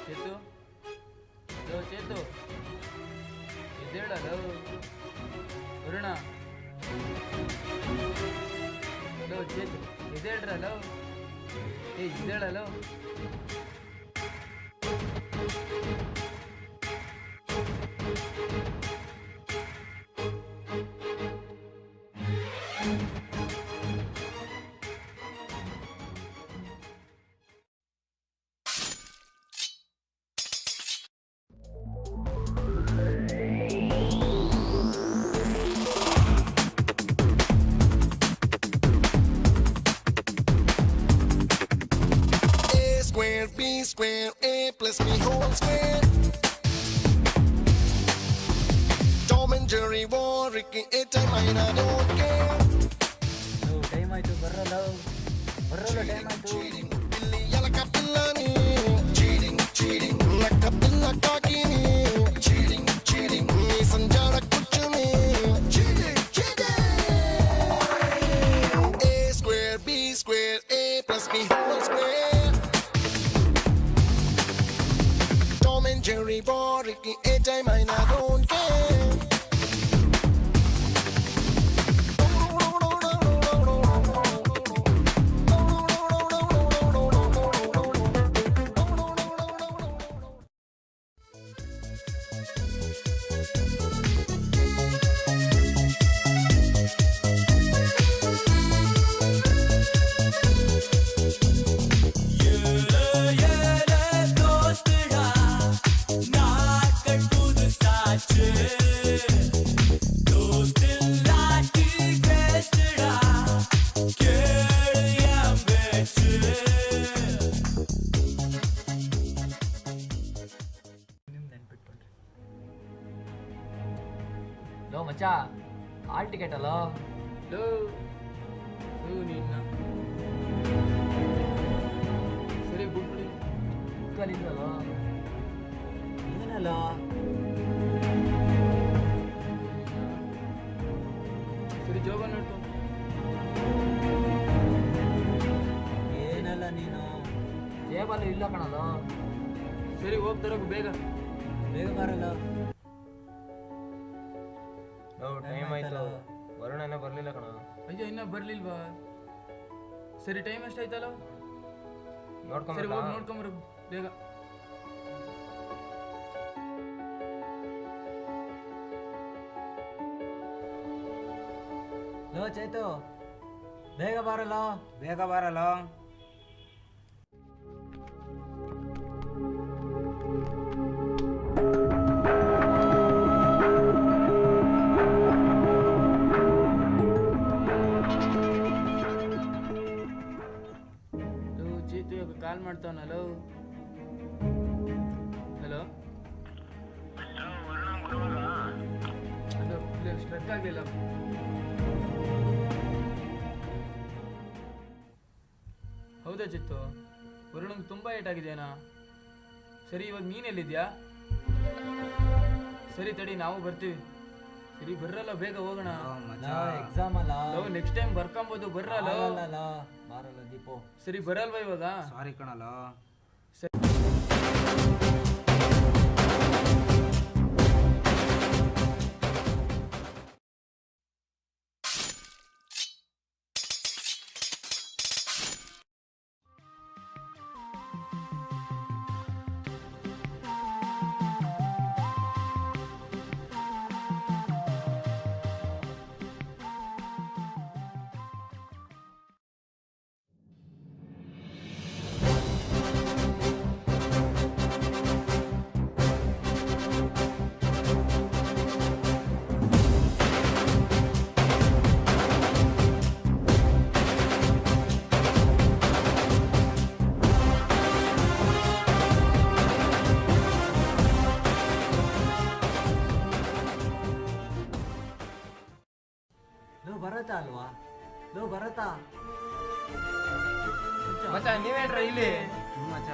ಚೇತು ಲೋ ಚೇತು ಎದ್ದೇಳ ಲೋ ವರುಣ ಲೋ ಚೇತು ಎದ್ದೇಳ್ರ ಲೋ ಎದ್ದೇಳ ಲೋ B square A plus B whole square. Tom and Jerry war Ricky a time I don't care. Time ಆಯ್ತು ಬರಲ್ಲ ಟೈಮ್ ಆಯ್ತು Billy yalaka pillani cheating cheating nakka pilla kakini cheating cheating me sanjara kuchuni cheating cheating. A square B square A plus B whole square. Jerry Boricky, a time I don't care. Low ಮಚ್ಚ hall ticket ಅಲ್ಲ low ನಿನ್ನ ಸರಿ ಬಿಟ್ಬಿಡಿ ಇಲ್ವಲ್ಲ ಏನಲ್ಲ ಸರಿ ಜೋಗ ನೋಡ್ಕೊ ಏನಲ್ಲ ನೀನು ಜೇಬಲ್ಲಿ ಇಲ್ಲ ಕಣಲ್ಲ ಸರಿ ಹೋಗ್ತಾರೋಗು ಬೇಗ ಬೇಗ ಬರಲ್ಲ ಟೈಮ್ ಆಯ್ತು ವರುಣನ ಬರ್ಲಿಲ್ಲ ಕಣ. ಅಯ್ಯೋ ಇನ್ನ ಬರ್ಲಿಲ್ವಾ ಸರಿ ಟೈಮ್ ಎಷ್ಟಾಯ್ತಲ್ಲ ಸರಿ ನೋಡ್ಕೊಂಬ ಹೋಗಿ ನೋಡ್ಕೊಂಬರು ಬೇಗ ಲೋ ಚೈತು ಬೇಗ ಬರಲ್ಲ ಚೇತು ಇವಾಗ ಕಾಲ್ ಮಾಡ್ತಾವನಲ್ಲೋ ಹಲೋ ಅದು ಸ್ಟ್ರಕ್ ಆಗಲಿಲ್ಲ ಹೌದಾ ಚಿತ್ತು ವರುಣಂಗೆ ತುಂಬ ಏಟಾಗಿದೆಯಾ ಸರಿ ಇವಾಗ ನೀನೆಲ್ಲಿದ್ಯಾ ಸರಿ ತಡಿ ನಾವು ಬರ್ತೀವಿ ಸರಿ ಬರ್ರಲ್ಲ ಬೇಗ ಹೋಗೋಣ ಎಕ್ಸಾಮ್ ಅಲ್ಲ ನೆಕ್ಸ್ಟ್ ಟೈಮ್ ಬರ್ಕೊಂಬೋದು ಬರ್ರಲ್ಲ ಬಾರಲ್ಲ ದೀಪು ಸರಿ ಬರಲ್ವಾ ಇವಾಗ ಸಾರಿ ಕಣಲ್ಲ ಭರತ ಅಲ್ವಾ ಲೋ ಭರತ ಮಚ್ಚ ನೀವೇನ್ರ ಇಲ್ಲಿ ಮಚ್ಚ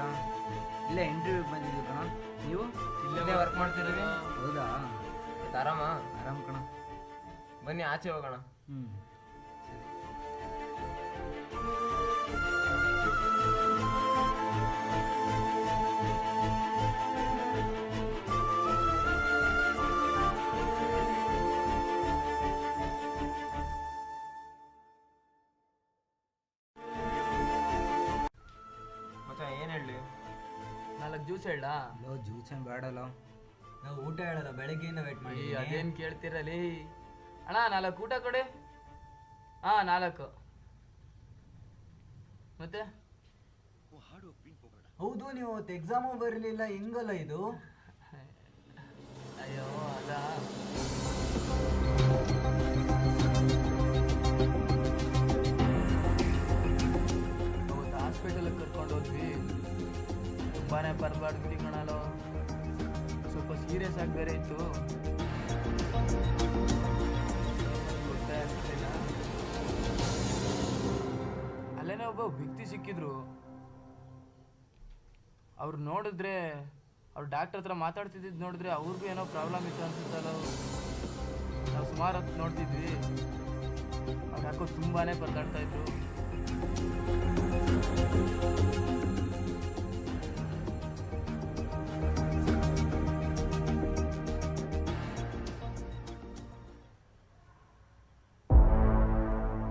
ಇಲ್ಲೇ ಇಂಟರ್ವ್ಯೂ ಬಂದಿದ್ದೀವಿ ಕಣ ನೀವು ಇಲ್ಲೇ ವರ್ಕ್ ಮಾಡ್ತಿರೋದು ಹೌದಾ ಆರಾಮ್ ಕಣ ಬನ್ನಿ ಆಚೆ ಹೋಗೋಣ ಜ್ಯೂಸ್ ಹೇಳಾ? ಲೋ ಜ್ಯೂಸ್ ಏನು ಬೇಡಲ್ಲ. ನಾವು ಊಟ ಹೇಳಲ್ಲ, ಬೆಳಗ್ಗೆಯಿಂದ ವೇಟ್ ಮಾಡಿ. ಅದೇನ್ ಕೇಳ್ತಿರಲಿ ಅಣ್ಣ. 4 ಊಟ ಕೊಡಿ. 4 ಮತ್ತೆ ಹೌದು, ನೀವು ಎಕ್ಸಾಮು ಬರಲಿಲ್ಲ, ಹೆಂಗಲ್ಲ ಇದು? ಅಯ್ಯೋ ಅದ ಅವತ್ತು ಹಾಸ್ಪಿಟಲ್ಗೆ ಕರ್ಕೊಂಡು ಹೋದ್ವಿ. ತುಂಬಾನೇ ಬರಬಾರ್ದು ಕಣಲು, ಸ್ವಲ್ಪ ಸೀರಿಯಸ್ ಆಗಿ ಬೇರೆ ಇತ್ತು. ಗೊತ್ತೇ ಆಗ್ತಿಲ್ಲ. ಅಲ್ಲೇನೇ ಒಬ್ಬ ವ್ಯಕ್ತಿ ಸಿಕ್ಕಿದ್ರು. ಅವ್ರು ನೋಡಿದ್ರೆ, ಅವ್ರು ಡಾಕ್ಟರ್ ಹತ್ರ ಮಾತಾಡ್ತಿದ್ದು ನೋಡಿದ್ರೆ ಅವ್ರಿಗೂ ಏನೋ ಪ್ರಾಬ್ಲಮ್ ಇತ್ತು ಅನ್ಸುತ್ತಲ್ಲ. ನಾವು ಸುಮಾರು ಹೊತ್ತು ನೋಡ್ತಿದ್ವಿ. ಅವ್ರು ಯಾಕೋ ತುಂಬಾನೇ ಪರದಾಡ್ತಾ ಇದ್ರು.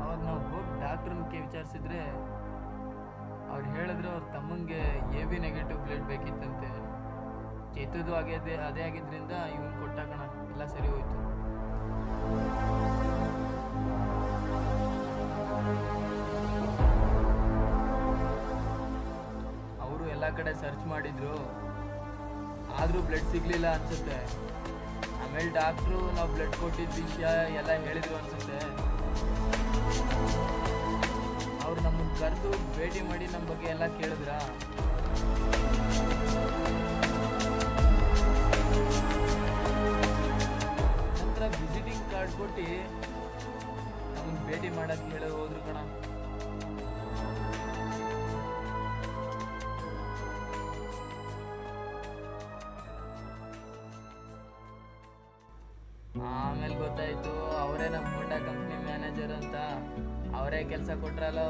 ಅವಾಗ ನಾವು ಹೋಗಿ ಡಾಕ್ಟ್ರನ್ನ ವಿಚಾರಿಸಿದ್ರೆ ಅವ್ರು ಹೇಳಿದ್ರು ಅವ್ರ ತಮ್ಮಂಗೆ AB ನೆಗೆಟಿವ್ ಬ್ಲಡ್ ಬೇಕಿತ್ತಂತೆ. ಚೇತುದು ಅದೇ ಆಗಿದ್ರಿಂದ ಇವನ್ ಕೊಟ್ಟಾಕಣ, ಎಲ್ಲ ಸರಿ ಹೋಯ್ತು. ಅವರು ಎಲ್ಲ ಕಡೆ ಸರ್ಚ್ ಮಾಡಿದ್ರು, ಆದ್ರೂ ಬ್ಲಡ್ ಸಿಗ್ಲಿಲ್ಲ ಅನ್ಸುತ್ತೆ. ಆಮೇಲೆ ಡಾಕ್ಟ್ರು ನಾವು ಬ್ಲಡ್ ಕೊಟ್ಟಿದ್ದ ವಿಷಯ ಎಲ್ಲ ಹೇಳಿದ್ರು ಅನ್ಸುತ್ತೆ. ಅವ್ರು ನಮ್ಮನ್ನು ಕರೆದು ಭೇಟಿ ಮಾಡಿ ನಮ್ಮ ಬಗ್ಗೆ ಎಲ್ಲ ಕೇಳಿದ್ರ. ನಂತರ ವಿಸಿಟಿಂಗ್ ಕಾರ್ಡ್ ಕೊಟ್ಟು ನಮ್ಮನ್ನು ಭೇಟಿ ಮಾಡಕ್ಕೆ ಹೇಳಿ ಹೋದ್ರು ಕಣ. ಆಮೇಲೆ ಗೊತ್ತಾಯ್ತು ಅವರೇ ನಮ್ಮ ಹೋಂಡಾ ಕಂಪ್ನಿ ಮ್ಯಾನೇಜರ್ ಅಂತ. ಅವರೇ ಕೆಲಸ ಕೊಟ್ರಲ್ಲ.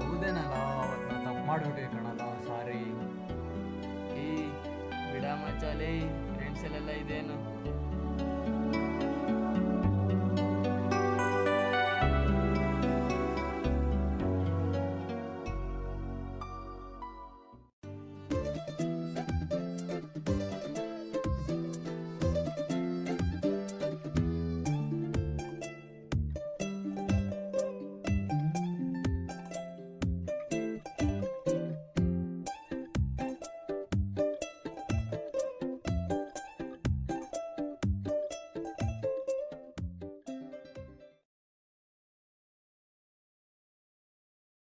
ಹೌದೇನಲ್ಲ, ಅವತ್ತು ನಾವು ತಪ್ಪು ಮಾಡಿಬಿಟ್ವಿ ಕಣಲ್ಲ, ಸಾರಿ. ಈ ಬಿಡ ಮಚಾಲಿ ಫ್ರೆಂಡ್ಸ್ ಅಲ್ಲೆಲ್ಲ ಇದೇನು